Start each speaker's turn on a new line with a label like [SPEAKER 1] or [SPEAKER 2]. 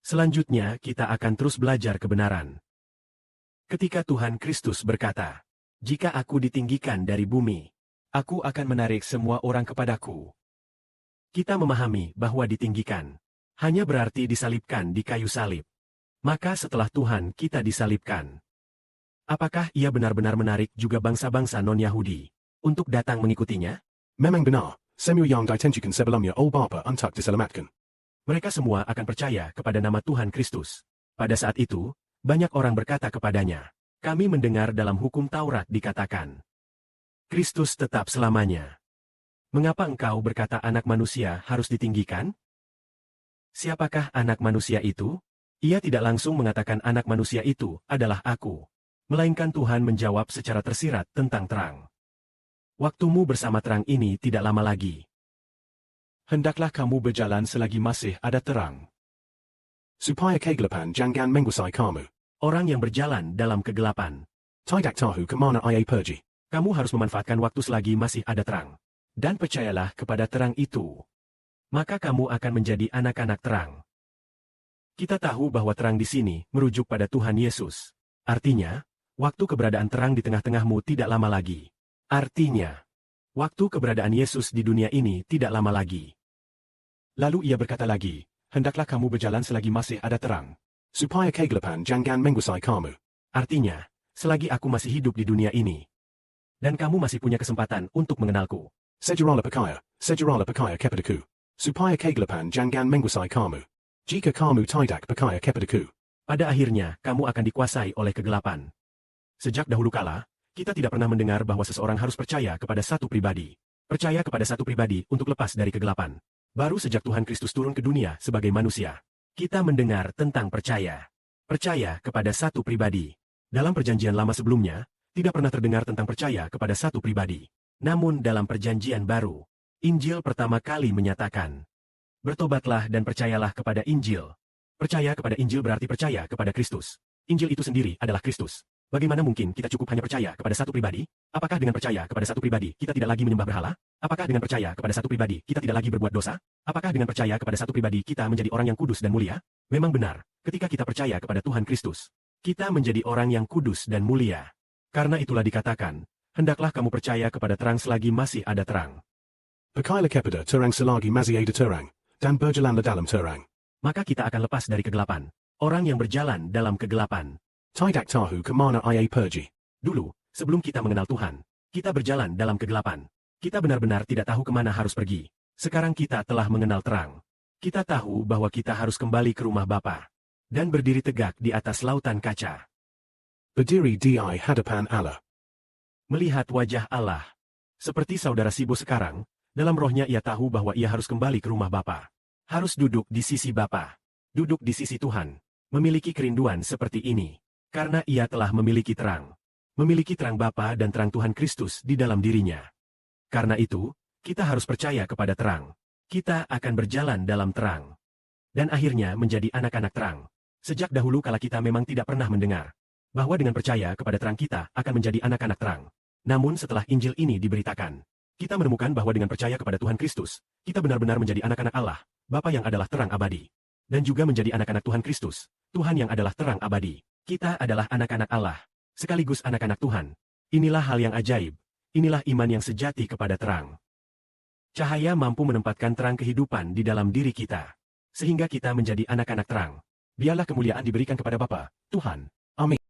[SPEAKER 1] Selanjutnya kita akan terus belajar kebenaran. Ketika Tuhan Kristus berkata, "Jika aku ditinggikan dari bumi, aku akan menarik semua orang kepadaku." Kita memahami bahwa ditinggikan hanya berarti disalibkan di kayu salib. Maka setelah Tuhan kita disalibkan, apakah ia benar-benar menarik juga bangsa-bangsa non-Yahudi untuk datang mengikutinya?
[SPEAKER 2] Memang benar, semua yang ditentukan sebelumnya oleh Bapa untuk diselamatkan.
[SPEAKER 1] Mereka semua akan percaya kepada nama Tuhan Kristus. Pada saat itu, banyak orang berkata kepadanya, "Kami mendengar dalam hukum Taurat dikatakan, Kristus tetap selamanya. Mengapa engkau berkata anak manusia harus ditinggikan?" Siapakah anak manusia itu? Ia tidak langsung mengatakan anak manusia itu adalah aku. Melainkan Tuhan menjawab secara tersirat tentang terang. Waktumu bersama terang ini tidak lama lagi.
[SPEAKER 2] Hendaklah kamu berjalan selagi masih ada terang, supaya kegelapan jangan menguasai kamu.
[SPEAKER 1] Orang yang berjalan dalam kegelapan.
[SPEAKER 2] Tidak tahu kemana ia pergi.
[SPEAKER 1] Kamu harus memanfaatkan waktu selagi masih ada terang. Dan percayalah kepada terang itu. Maka kamu akan menjadi anak-anak terang. Kita tahu bahwa terang di sini merujuk pada Tuhan Yesus. Artinya, waktu keberadaan terang di tengah-tengahmu tidak lama lagi. Artinya, waktu keberadaan Yesus di dunia ini tidak lama lagi.
[SPEAKER 2] Lalu ia berkata lagi, hendaklah kamu berjalan selagi masih ada terang, supaya kegelapan jangan menguasai kamu.
[SPEAKER 1] Artinya, selagi aku masih hidup di dunia ini, dan kamu masih punya kesempatan untuk mengenalku.
[SPEAKER 2] Sejaralah percaya kepadaku, supaya kegelapan jangan menguasai kamu. Jika kamu tidak percaya kepadaku,
[SPEAKER 1] pada akhirnya kamu akan dikuasai oleh kegelapan. Sejak dahulu kala, kita tidak pernah mendengar bahwa seseorang harus percaya kepada satu pribadi. Percaya kepada satu pribadi untuk lepas dari kegelapan. Baru sejak Tuhan Kristus turun ke dunia sebagai manusia, kita mendengar tentang percaya. Percaya kepada satu pribadi. Dalam perjanjian lama sebelumnya, tidak pernah terdengar tentang percaya kepada satu pribadi. Namun dalam perjanjian baru, Injil pertama kali menyatakan, bertobatlah dan percayalah kepada Injil. Percaya kepada Injil berarti percaya kepada Kristus. Injil itu sendiri adalah Kristus. Bagaimana mungkin kita cukup hanya percaya kepada satu pribadi? Apakah dengan percaya kepada satu pribadi kita tidak lagi menyembah berhala? Apakah dengan percaya kepada satu pribadi kita tidak lagi berbuat dosa? Apakah dengan percaya kepada satu pribadi kita menjadi orang yang kudus dan mulia? Memang benar, ketika kita percaya kepada Tuhan Kristus, kita menjadi orang yang kudus dan mulia. Karena itulah dikatakan, hendaklah kamu percaya kepada terang selagi masih ada terang.
[SPEAKER 2] percayalah kepada terang selagi masih ada terang, dan berjalanlah dalam terang.
[SPEAKER 1] Maka kita akan lepas dari kegelapan. Orang yang berjalan dalam kegelapan
[SPEAKER 2] tidak tahu kemana ia pergi.
[SPEAKER 1] Dulu, sebelum kita mengenal Tuhan, kita berjalan dalam kegelapan. Kita benar-benar tidak tahu kemana harus pergi. Sekarang kita telah mengenal terang. Kita tahu bahwa kita harus kembali ke rumah Bapa dan berdiri tegak di atas lautan kaca.
[SPEAKER 2] Berdiri di hadapan Allah.
[SPEAKER 1] Melihat wajah Allah. Seperti saudara Sibo sekarang, dalam rohnya ia tahu bahwa ia harus kembali ke rumah Bapa. Harus duduk di sisi Bapa. Duduk di sisi Tuhan. Memiliki kerinduan seperti ini. Karena ia telah memiliki terang. Memiliki terang Bapa dan terang Tuhan Kristus di dalam dirinya. Karena itu, kita harus percaya kepada terang. Kita akan berjalan dalam terang. Dan akhirnya menjadi anak-anak terang. Sejak dahulu kala kita memang tidak pernah mendengar bahwa dengan percaya kepada terang kita akan menjadi anak-anak terang. Namun setelah Injil ini diberitakan, kita menemukan bahwa dengan percaya kepada Tuhan Kristus, kita benar-benar menjadi anak-anak Allah, Bapa yang adalah terang abadi. Dan juga menjadi anak-anak Tuhan Kristus, Tuhan yang adalah terang abadi. Kita adalah anak-anak Allah, sekaligus anak-anak Tuhan. Inilah hal yang ajaib. Inilah iman yang sejati kepada terang. Cahaya mampu menempatkan terang kehidupan di dalam diri kita, sehingga kita menjadi anak-anak terang. Biarlah kemuliaan diberikan kepada Bapa, Tuhan.
[SPEAKER 2] Amin.